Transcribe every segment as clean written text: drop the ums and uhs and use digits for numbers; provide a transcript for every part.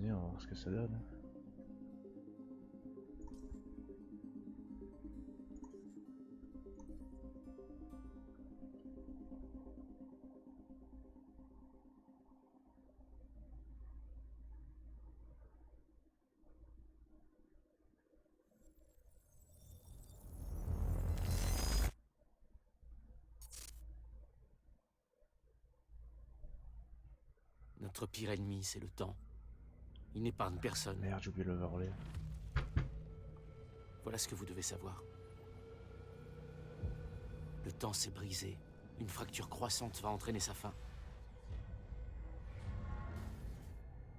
Vas-y, on va voir ce que ça donne. Notre pire ennemi, c'est le temps. Il n'épargne personne. Merde, j'ai oublié l'overlay. Voilà ce que vous devez savoir. Le temps s'est brisé. Une fracture croissante va entraîner sa fin.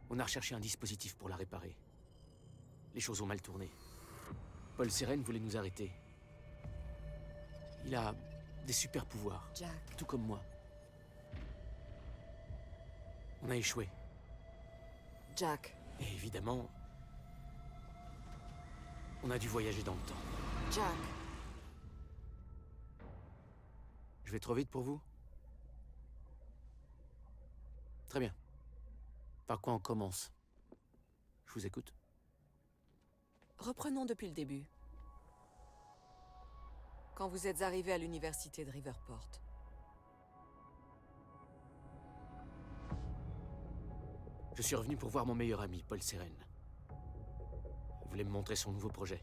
On a recherché un dispositif pour la réparer. Les choses ont mal tourné. Paul Seren voulait nous arrêter. Il a des super pouvoirs, Jack. tout comme moi. On a échoué. Jack. Et évidemment, on a dû voyager dans le temps. Jack. Je vais trop vite pour vous? Très bien. Par quoi on commence? Je vous écoute. Reprenons depuis le début. Quand vous êtes arrivé à l'université de Riverport. Je suis revenu pour voir mon meilleur ami, Paul Seren. Il voulait me montrer son nouveau projet.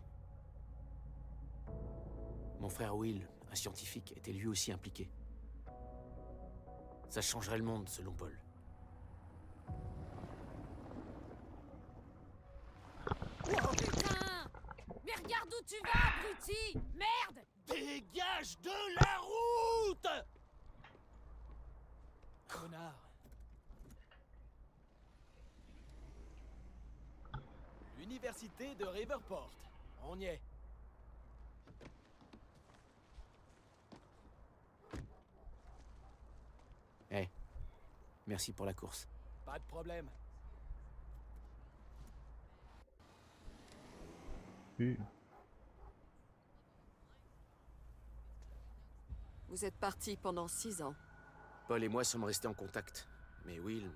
Mon frère Will, un scientifique, était lui aussi impliqué. Ça changerait le monde, selon Paul. Oh putain! Mais regarde où tu vas, abruti! Merde! Dégage de la route! Connard. L'université de Riverport. On y est. Merci pour la course. Pas de problème. Vous êtes partis pendant 6 ans. Paul et moi sommes restés en contact. Mais Will...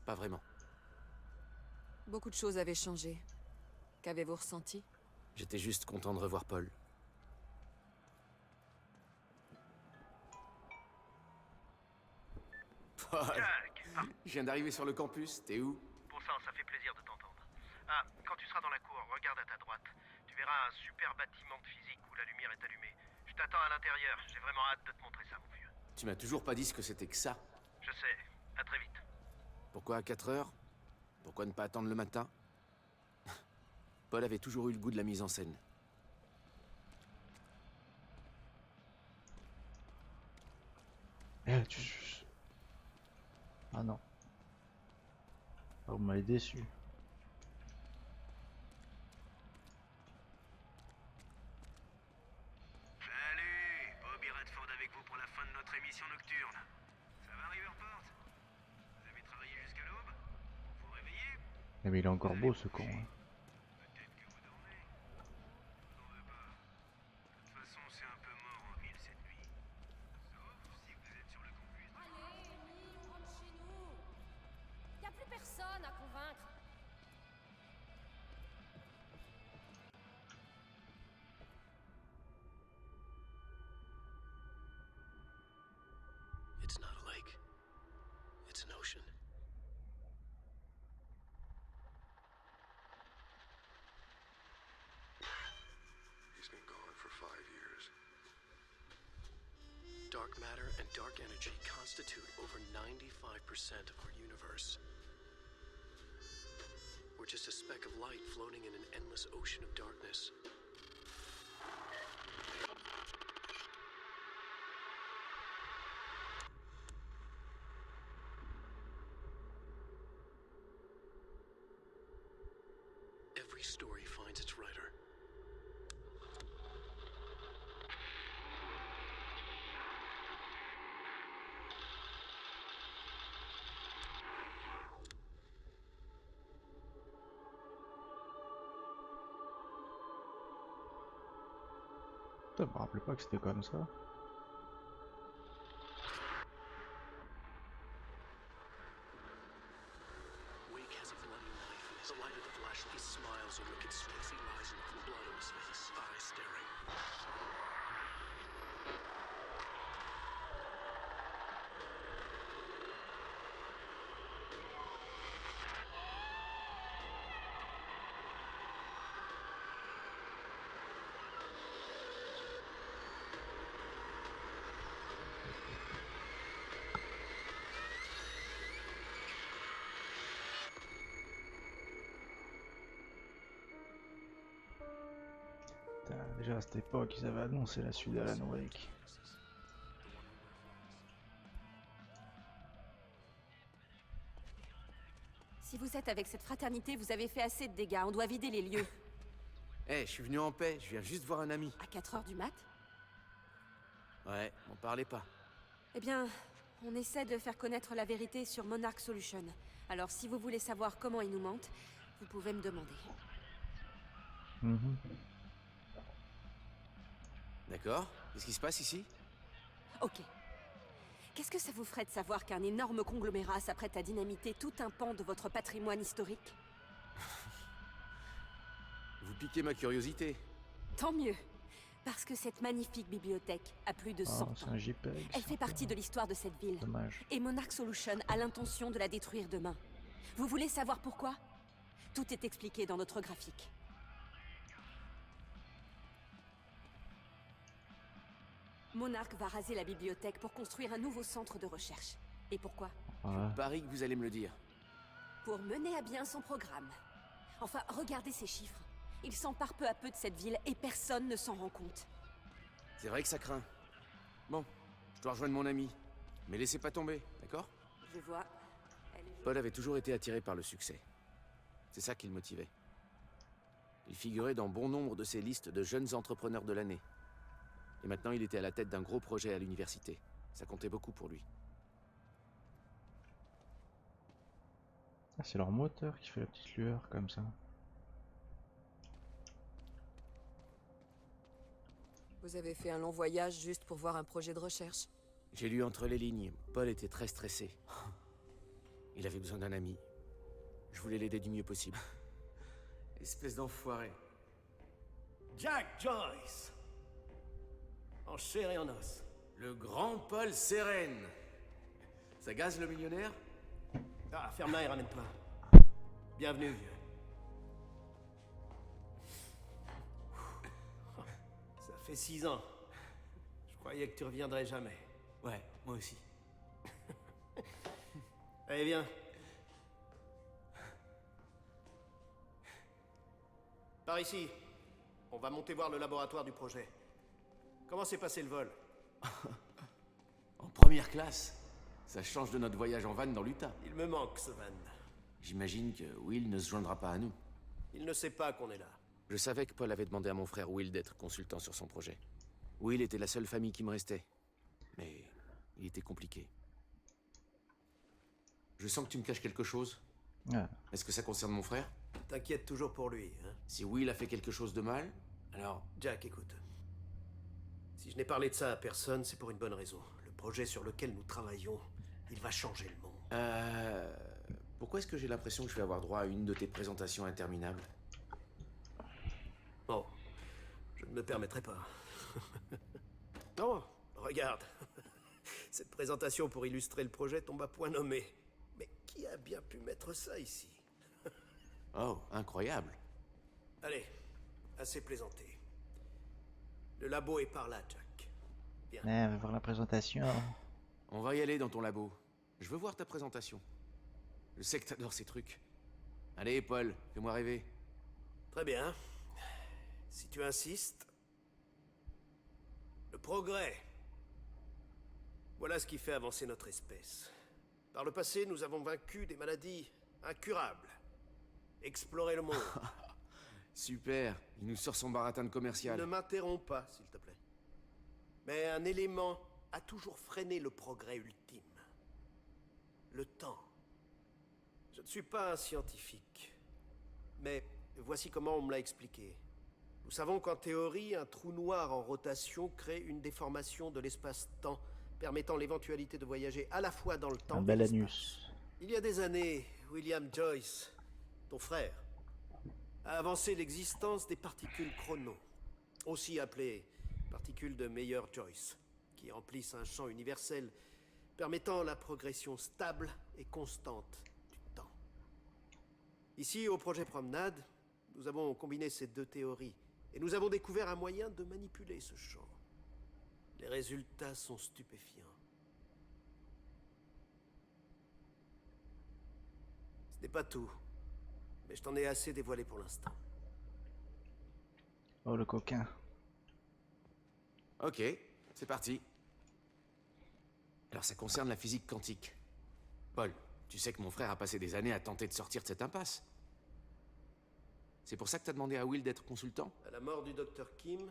Pas vraiment. Beaucoup de choses avaient changé. Qu'avez-vous ressenti? J'étais juste content de revoir Paul. Paul! Jack! Je viens d'arriver sur le campus, t'es où? Bon sang, ça fait plaisir de t'entendre. Ah, quand tu seras dans la cour, regarde à ta droite. Tu verras un super bâtiment de physique où la lumière est allumée. Je t'attends à l'intérieur, j'ai vraiment hâte de te montrer ça, mon vieux. Tu m'as toujours pas dit ce que c'était que ça. Je sais, à très vite. Pourquoi à 4 heures? Pourquoi ne pas attendre le matin? Paul avait toujours eu le goût de la mise en scène. Ah non. Ah, vous m'avez déçu. Salut! Bobby Redford avec vous pour la fin de notre émission nocturne. Ça va, Riverport? Vous avez travaillé jusqu'à l'aube? Vous vous réveillez? Eh mais il est encore beau ce con. Hein. Peut-être que vous dormez. N'en veux pas. De toute façon, c'est un peu mort en ville cette nuit. Sauf si vous êtes sur le campus. Allez, Amy, on rentre chez nous! Y a plus personne à convaincre! It's not a lake. It's an ocean. He's been gone for 5 years. Dark matter and dark energy constitute over 95% of our universe. We're just a speck of light floating in an endless ocean of darkness. Every story finds its writer. Putain, je me rappelais pas que c'était comme ça. Wake has a bloody knife in his The light of the flashlight smiles a wicked smile. He lies in the blood on his face, eyes staring. Putain, déjà à cette époque, ils avaient annoncé la suite d'Alan Wake. Si vous êtes avec cette fraternité, vous avez fait assez de dégâts. On doit vider les lieux. Eh, je suis venu en paix, je viens juste voir un ami. À 4 heures du mat? Ouais, m'en parlez pas. Eh bien, on essaie de faire connaître la vérité sur Monarch Solution. Alors si vous voulez savoir comment ils nous mentent, vous pouvez me demander. Mhm. D'accord. Qu'est-ce qui se passe ici? Ok. Qu'est-ce que ça vous ferait de savoir qu'un énorme conglomérat s'apprête à dynamiter tout un pan de votre patrimoine historique? Vous piquez ma curiosité. Tant mieux. Parce que cette magnifique bibliothèque a plus de 100 Ah, c'est ans. un JPEG. Elle ça. fait partie de l'histoire de cette ville. Dommage. Et Monarch Solution a l'intention de la détruire demain. Vous voulez savoir pourquoi? Tout est expliqué dans notre graphique. Monarch va raser la bibliothèque pour construire un nouveau centre de recherche. Et pourquoi? Ouais. Parie que vous allez me le dire. Pour mener à bien son programme. Enfin, regardez ces chiffres. Il s'empare peu à peu de cette ville et personne ne s'en rend compte. C'est vrai que ça craint. Bon, je dois rejoindre mon ami. Mais laissez pas tomber, d'accord? Je vois. Elle est... Paul avait toujours été attiré par le succès. C'est ça qui le motivait. Il figurait dans bon nombre de ces listes de jeunes entrepreneurs de l'année. Et maintenant, il était à la tête d'un gros projet à l'université. Ça comptait beaucoup pour lui. Ah, c'est leur moteur qui fait la petite lueur comme ça. Vous avez fait un long voyage juste pour voir un projet de recherche. J'ai lu entre les lignes. Paul était très stressé. Il avait besoin d'un ami. Je voulais l'aider du mieux possible. Espèce d'enfoiré. Jack Joyce. En chair et en os. Le grand Paul Seren. Ça gaze le millionnaire? Ah, ferme-la et ramène-toi. Bienvenue, vieux. Ça fait 6 ans. Je croyais que tu reviendrais jamais. Ouais, moi aussi. Allez, viens. Par ici. On va monter voir le laboratoire du projet. Comment s'est passé le vol? En première classe. Ça change de notre voyage en van dans l'Utah. Il me manque, ce van. J'imagine que Will ne se joindra pas à nous. Il ne sait pas qu'on est là. Je savais que Paul avait demandé à mon frère Will d'être consultant sur son projet. Will était la seule famille qui me restait. Mais il était compliqué. Je sens que tu me caches quelque chose. Ah, Est-ce que ça concerne mon frère? T'inquiète toujours pour lui, hein. Si Will a fait quelque chose de mal, alors... Jack, écoute. Si je n'ai parlé de ça à personne, c'est pour une bonne raison. Le projet sur lequel nous travaillons, il va changer le monde. Pourquoi est-ce que j'ai l'impression que je vais avoir droit à une de tes présentations interminables? Bon, je ne me permettrai pas. Non, regarde. Cette présentation pour illustrer le projet tombe à point nommé. Mais qui a bien pu mettre ça ici? Oh, incroyable. Allez, assez plaisanté. Le labo est par là, Jack. Viens. on va voir la présentation. On va y aller dans ton labo. Je veux voir ta présentation. Je sais que t'adores ces trucs. Allez, Paul, fais-moi rêver. Très bien. Si tu insistes. Le progrès. Voilà ce qui fait avancer notre espèce. Par le passé, nous avons vaincu des maladies incurables. Exploré le monde. Super, il nous sort son baratin de commercial. Ne m'interromps pas, s'il te plaît. Mais un élément a toujours freiné le progrès ultime. Le temps. Je ne suis pas un scientifique. Mais voici comment on me l'a expliqué. Nous savons qu'en théorie, un trou noir en rotation crée une déformation de l'espace-temps, permettant l'éventualité de voyager à la fois dans le temps Un et bel l'espace. anus. Il y a des années, William Joyce, ton frère, a avancé l'existence des particules chrono, aussi appelées particules de Meyer-Joyce, qui emplissent un champ universel permettant la progression stable et constante du temps. Ici, au projet Promenade, nous avons combiné ces deux théories et nous avons découvert un moyen de manipuler ce champ. Les résultats sont stupéfiants. Ce n'est pas tout, mais je t'en ai assez dévoilé pour l'instant. Oh, le coquin. Ok, c'est parti. Alors ça concerne la physique quantique. Paul, tu sais que mon frère a passé des années à tenter de sortir de cette impasse. C'est pour ça que t'as demandé à Will d'être consultant? À la mort du docteur Kim,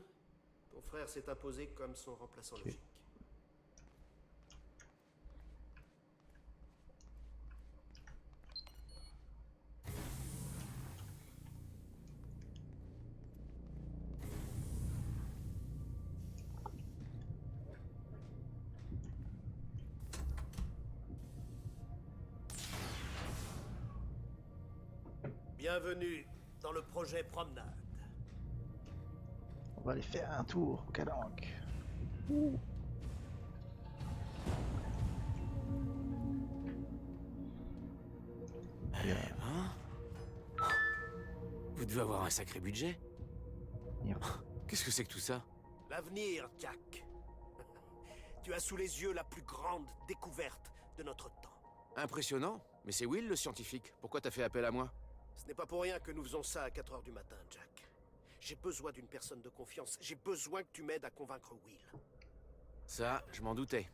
ton frère s'est imposé comme son remplaçant logique. Bienvenue dans le projet Promenade. On va aller faire un tour au Calanque. Hein? Vous devez avoir un sacré budget. Merde. Qu'est-ce que c'est que tout ça? L'avenir, Jack. Tu as sous les yeux la plus grande découverte de notre temps. Impressionnant. Mais c'est Will le scientifique. Pourquoi t'as fait appel à moi? Ce n'est pas pour rien que nous faisons ça à 4 heures du matin, Jack. J'ai besoin d'une personne de confiance. J'ai besoin que tu m'aides à convaincre Will. Ça, je m'en doutais.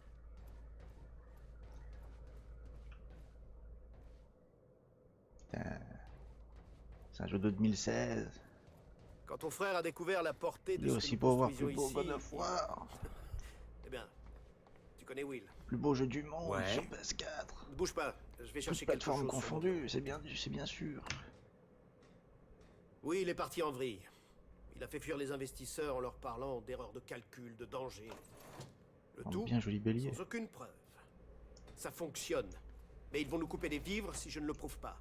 Putain. C'est un jeu de 2016. Quand ton frère a découvert la portée de Il est ce aussi que nous beau voir construisions plus beau ici, God of War. Eh bien, tu connais Will. Plus beau jeu du monde Ouais. sur PS4. Ne bouge pas, je vais Toutes chercher quelque chose. plateformes sur confondues, c'est bien sûr. Will est parti en vrille. Il a fait fuir les investisseurs en leur parlant d'erreurs de calcul, de danger. Le Oh, tout bien joli bélier. sans aucune preuve. Ça fonctionne. Mais ils vont nous couper les vivres si je ne le prouve pas.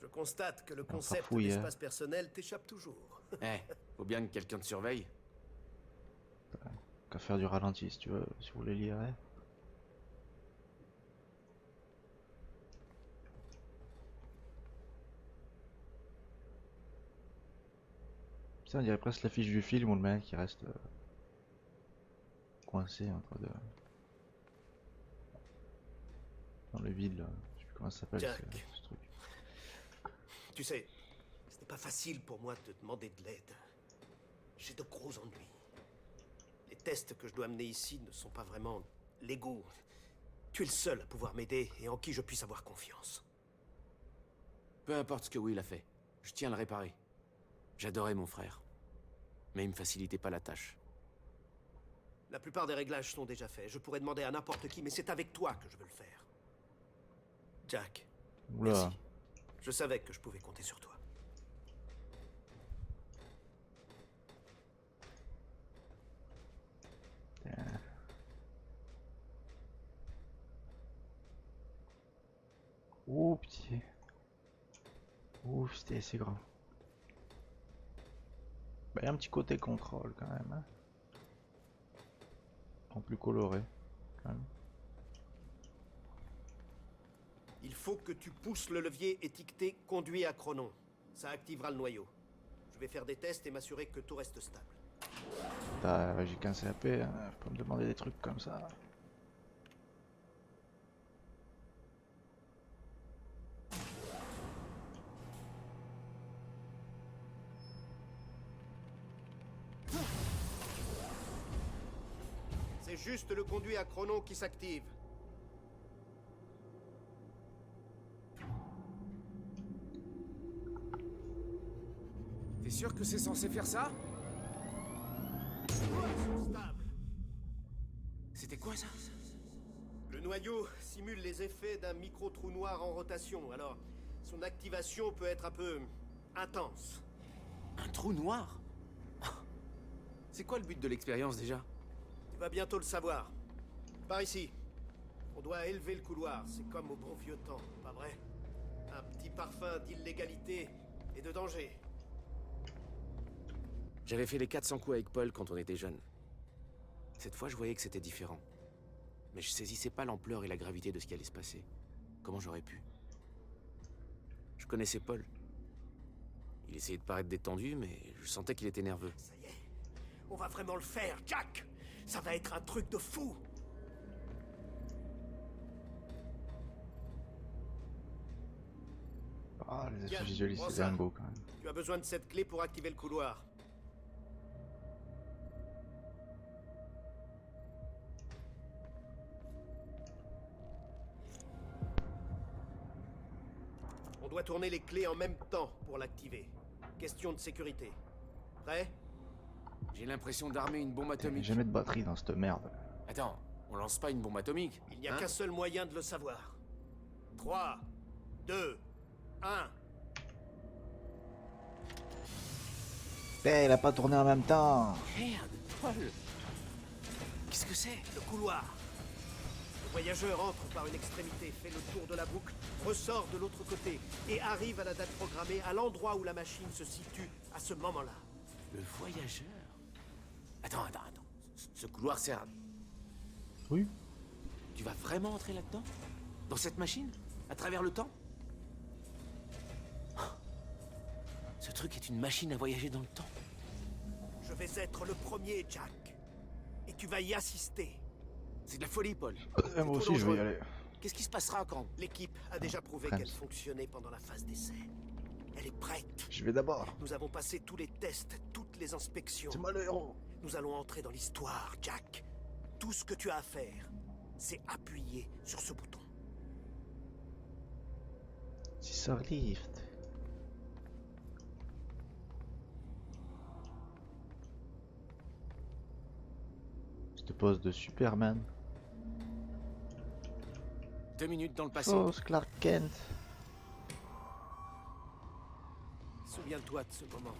Je constate que le concept farfouille, hein. d'espace personnel t'échappe toujours. Eh, faut bien que quelqu'un te surveille. Qu'à faire du ralenti si tu veux, si vous voulez lire. Hein. Ça, on dirait presque l'affiche du film où le mec il reste coincé entre deux. Dans le vide là. Je sais plus comment ça s'appelle Jack. ce truc. Tu sais, ce n'est pas facile pour moi de te demander de l'aide. J'ai de gros ennuis. Les tests que je dois mener ici ne sont pas vraiment légaux. Tu es le seul à pouvoir m'aider et en qui je puisse avoir confiance. Peu importe ce que Will a fait, je tiens à le réparer. J'adorais mon frère. Mais il me facilitait pas la tâche. La plupart des réglages sont déjà faits. Je pourrais demander à n'importe qui, mais c'est avec toi que je veux le faire. Jack, Oula. merci. Je savais que je pouvais compter sur toi. Oh pitié. Ouf, c'était assez grand. Bah, y a un petit côté contrôle quand même. Hein. En plus coloré. Quand même. Il faut que tu pousses le levier étiqueté « Conduit à chronon ». Ça activera le noyau. Je vais faire des tests et m'assurer que tout reste stable. J'ai qu'un CAP, hein. Faut pas me demander des trucs comme ça. C'est juste le conduit à chronon qui s'active. T'es sûr que c'est censé faire ça? Stable. C'était quoi ça? Le noyau simule les effets d'un micro-trou noir en rotation, alors son activation peut être un peu intense. Un trou noir? C'est quoi le but de l'expérience déjà? Tu vas bientôt le savoir. Par ici. On doit élever le couloir, c'est comme au bon vieux temps, pas vrai? Un petit parfum d'illégalité et de danger. J'avais fait les 400 coups avec Paul quand on était jeunes. Cette fois, je voyais que c'était différent. Mais je saisissais pas l'ampleur et la gravité de ce qui allait se passer. Comment j'aurais pu? Je connaissais Paul. Il essayait de paraître détendu, mais je sentais qu'il était nerveux. Ça y est, on va vraiment le faire, Jack! Ça va être un truc de fou! Ah, les Bien, effets visuels, prends c'est ça. dingo quand même. Tu as besoin de cette clé pour activer le couloir. On doit tourner les clés en même temps pour l'activer. Question de sécurité. Prêt? J'ai l'impression d'armer une bombe Il n'y a atomique. jamais de batterie dans cette merde. Attends, on lance pas une bombe atomique? Il n'y a hein? qu'un seul moyen de le savoir. 3, 2, 1. Eh, il a pas tourné en même temps. Merde, Paul! Qu'est-ce que c'est? Le couloir. Le voyageur entre par une extrémité, fait le tour de la boucle, ressort de l'autre côté et arrive à la date programmée à l'endroit où la machine se situe à ce moment-là. Le voyageur? Attends. Ce couloir sert... Oui. Tu vas vraiment entrer là-dedans? Dans cette machine? À travers le temps? Ce truc est une machine à voyager dans le temps. Je vais être le premier, Jack. Et tu vas y assister. C'est de la folie, Paul. Moi aussi, je vais y aller. Qu'est-ce qui se passera quand... L'équipe a déjà prouvé Friends. qu'elle fonctionnait pendant la phase d'essai. Elle est prête. Je vais d'abord. Nous avons passé tous les tests, toutes les inspections. C'est moi le héros. Nous allons entrer dans l'histoire, Jack. Tout ce que tu as à faire, c'est appuyer sur ce bouton. Si ça lift. Cette pose de Superman. 2 minutes dans le passé. Fausse Clark Kent. Souviens-toi de ce moment.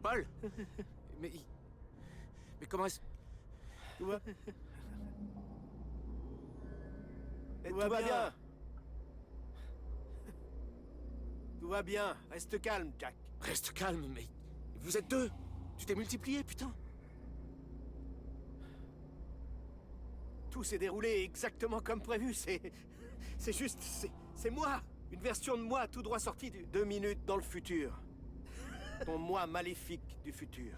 Paul! Mais... Mais comment est-ce... Tout va Tout va bien. Tout va bien. Reste calme, Jack. Reste calme, mais... Vous êtes 2! Tu t'es multiplié, putain! Tout s'est déroulé exactement comme prévu. C'est juste... C'est moi. Une version de moi tout droit sortie du... 2 minutes dans le futur. Ton moi maléfique du futur.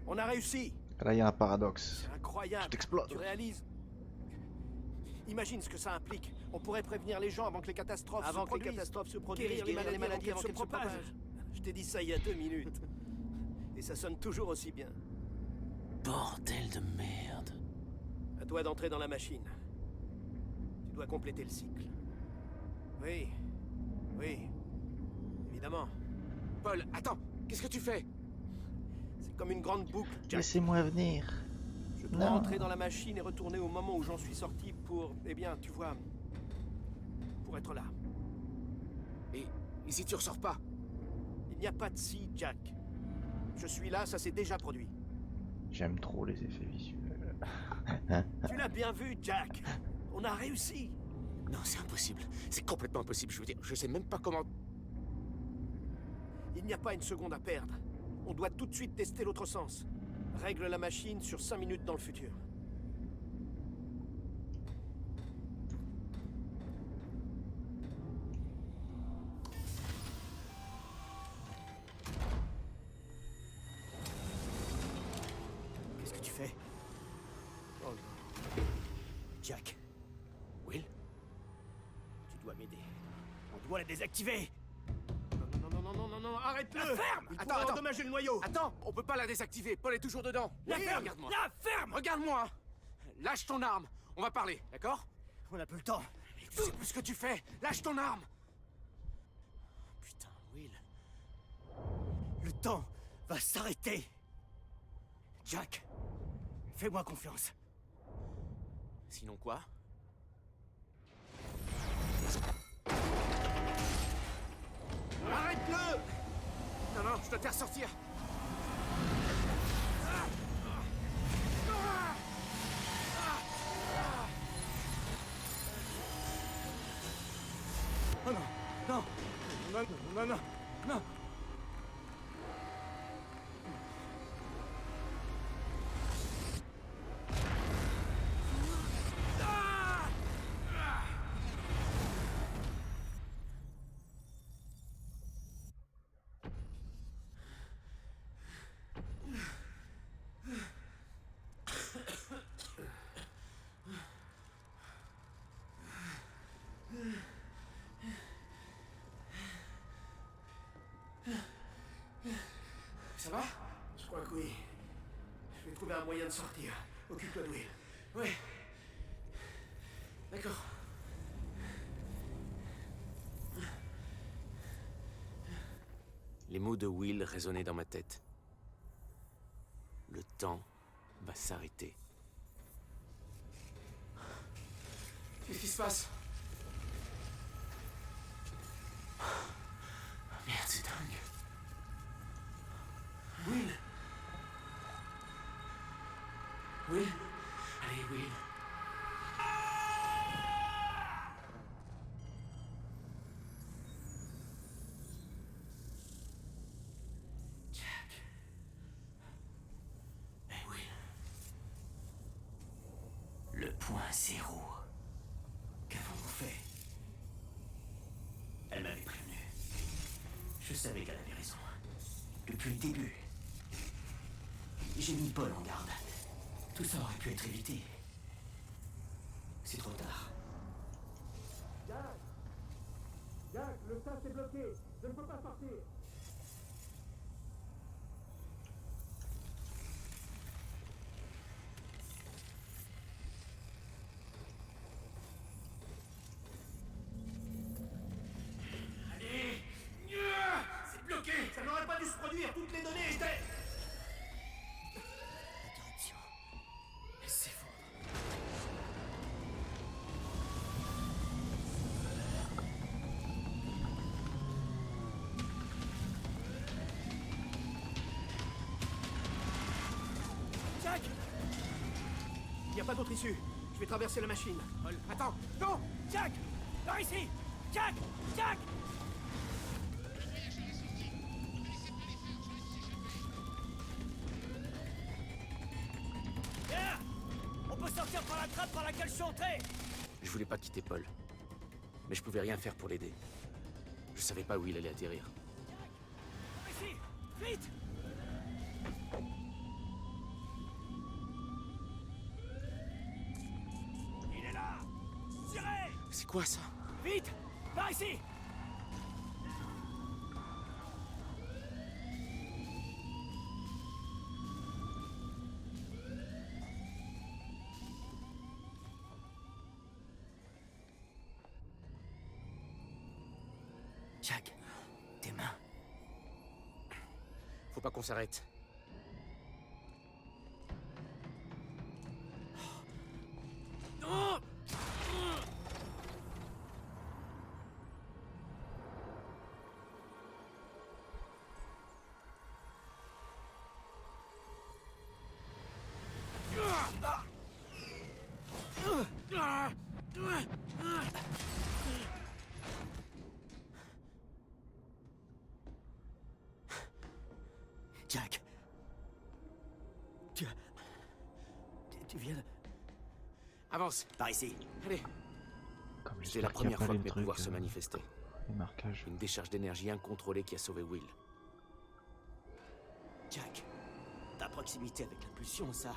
On a réussi. Là, il y a un paradoxe. C'est incroyable. Tout explose. Tu réalises? Imagine ce que ça implique. On pourrait prévenir les gens avant que les catastrophes se produisent. les catastrophes se produisent, Guérir les maladies avant qu'elles se propagent. Je t'ai dit ça il y a 2 minutes. Et ça sonne toujours aussi bien. Bordel de merde. À toi d'entrer dans la machine. Tu dois compléter le cycle. Oui. Oui. Évidemment. Paul, attends! Qu'est-ce que tu fais? C'est comme une grande boucle, Jack. Laissez-moi venir. Je dois Non. entrer dans la machine et retourner au moment où j'en suis sorti pour... Eh bien, tu vois... Pour être là. Et si tu ressors pas? Il n'y a pas de si, Jack. Je suis là, ça s'est déjà produit. J'aime trop les effets visuels. Tu l'as bien vu, Jack. On a réussi. Non, c'est impossible. C'est complètement impossible. Je veux dire, je sais même pas comment... Il n'y a pas une seconde à perdre. On doit tout de suite tester l'autre sens. Règle la machine sur 5 minutes dans le futur. Qu'est-ce que tu fais? Oh non. Jack, Will? tu dois m'aider. On doit la désactiver. Non, arrête-le! La ferme! Il Attends, pourrait attends. endommager le noyau! Attends! On peut pas la désactiver. Paul est toujours dedans. La Oui, ferme! regarde-moi. La ferme! Regarde-moi! Lâche ton arme. On va parler, d'accord? On n'a plus le temps. Tu sais plus ce que tu fais. Lâche ton arme. Putain, Will. Le temps va s'arrêter. Jack, fais-moi confiance. Sinon quoi? Arrête-le! Non, non, je dois te faire sortir. Oh non, non, non, non, non, non. Ça va? Je crois que oui. Je vais trouver un moyen de sortir. Occupe-toi de Will. Ouais. D'accord. Les mots de Will résonnaient dans ma tête. Le temps va s'arrêter. Qu'est-ce qui se passe? Merde, c'est dingue. Will. Will. Allez, Will. Jack. Eh Will. Le point zéro. Qu'avons-nous fait? Elle m'avait prévenu. Je savais qu'elle avait raison. Depuis le début. J'ai mis Paul en garde. Tout ça aurait pu être évité. C'est trop tard. Jack, le sas est bloqué. Je ne peux pas sortir. Allez! C'est bloqué! Ça n'aurait pas dû se produire. Toutes les données étaient... La direction. Elle s'effondre. Jack! Il n'y a pas d'autre issue. Je vais traverser la machine. Paul, Attends! Non! Jack! Par ici! Jack! Jack! Viens! On peut sortir par la trappe par laquelle je suis entré! Je voulais pas quitter Paul. Mais je pouvais rien faire pour l'aider. Je savais pas où il allait atterrir. Par ici! Vite! Il est là! Tirez! C'est quoi ça? Vite! Par ici! Jack, tes mains. Faut pas qu'on s'arrête. Jack. Tu viens de... Avance. Par ici. Allez. Comme C'était la j'espère qu'il y a première pas fois les que mes trucs, pouvoirs se manifestaient. les marquages. Une décharge d'énergie incontrôlée qui a sauvé Will. Jack, ta proximité avec l'impulsion, ça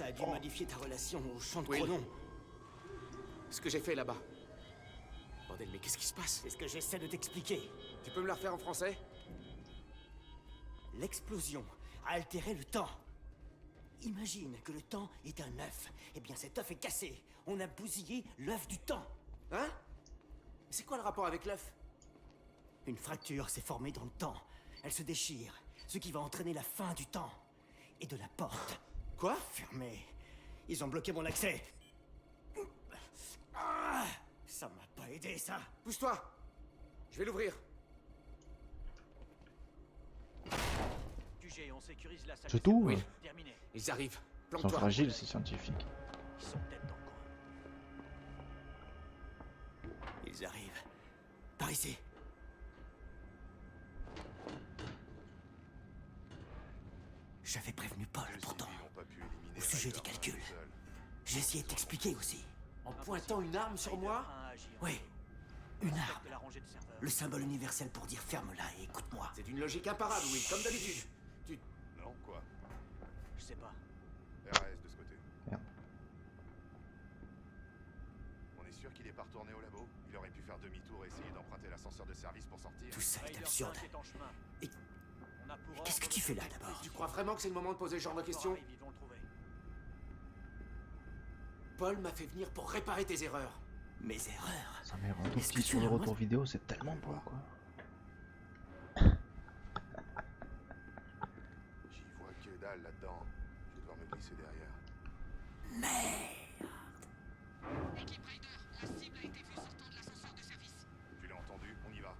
a dû modifier ta relation au champ de Will. chronon. Ce que j'ai fait là-bas. Bordel, mais qu'est-ce qui se passe? C'est ce que j'essaie de t'expliquer. Tu peux me la refaire en français? L'explosion a altéré le temps. Imagine que le temps est un œuf. Eh bien, cet œuf est cassé. On a bousillé l'œuf du temps. Hein? C'est quoi le rapport avec l'œuf? Une fracture s'est formée dans le temps. Elle se déchire, ce qui va entraîner la fin du temps. et de la porte. Quoi? Fermée. Ils ont bloqué mon accès. Ah, ça m'a pas aidé, ça. Pousse-toi. Je vais l'ouvrir. QG, on sécurise la salle. C'est tout. Oui. Terminé. Ils arrivent. Ils sont Plante-toi. fragiles, ces scientifiques. Ils sont peut-être dans le coin. Ils arrivent. Par ici. J'avais prévenu Paul, pourtant. Au sujet des calculs. J'ai essayé de t'expliquer aussi. En pointant une arme sur moi? Oui. Une arme. De la rangée de serveurs. Le symbole universel pour dire ferme-la et écoute-moi. C'est une logique imparable, oui, comme d'habitude. Non, quoi? Je sais pas. RAS de ce côté. Merde. On est sûr qu'il est pas retourné au labo? Il aurait pu faire demi-tour et essayer d'emprunter l'ascenseur de service pour sortir. Tout ça est Ryder absurde. 5 est en chemin. Et On a pour qu'est-ce que ordre tu de fais là, trouver d'abord? Tu crois vraiment que c'est le moment de poser ce genre de questions? Ils vont le trouver. Paul m'a fait venir pour réparer tes erreurs. Mes erreurs. Ça m'est rendu Est-ce que petit tu sur le as retour moins- vidéo, c'est tellement beau quoi. J'y vois que dalle là-dedans. Je vais devoir me glisser derrière. Équipe Ryder, la cible a été vue sortant de l'ascenseur de service. Tu l'as entendu? On y va.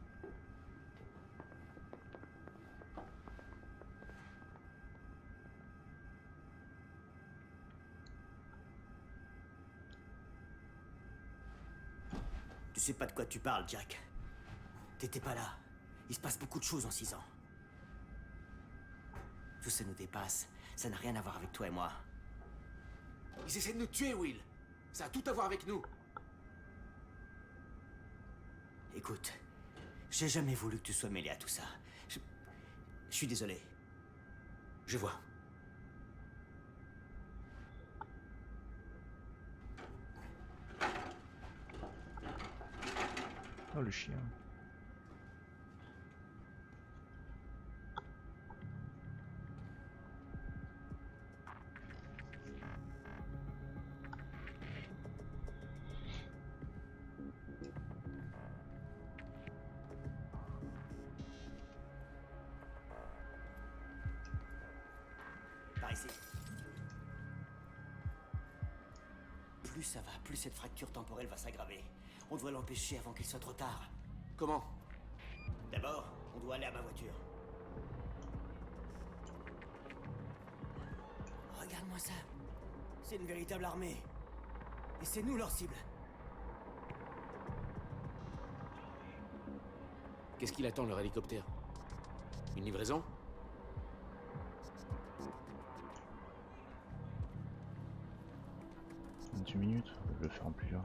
Tu sais pas de quoi tu parles, Jack. T'étais pas là. Il se passe beaucoup de choses en 6 ans. Tout ça nous dépasse. Ça n'a rien à voir avec toi et moi. Ils essaient de nous tuer, Will. Ça a tout à voir avec nous. Écoute, j'ai jamais voulu que tu sois mêlé à tout ça. Je suis désolé. Je vois. Oh le chien. Par ici. Plus ça va, plus cette fracture temporelle va s'aggraver. On doit l'empêcher avant qu'il soit trop tard. Comment? D'abord, on doit aller à ma voiture. Regarde-moi ça. C'est une véritable armée. Et c'est nous leur cible. Qu'est-ce qu'il attend, leur hélicoptère? Une livraison? Minutes, on peut le faire en plus là.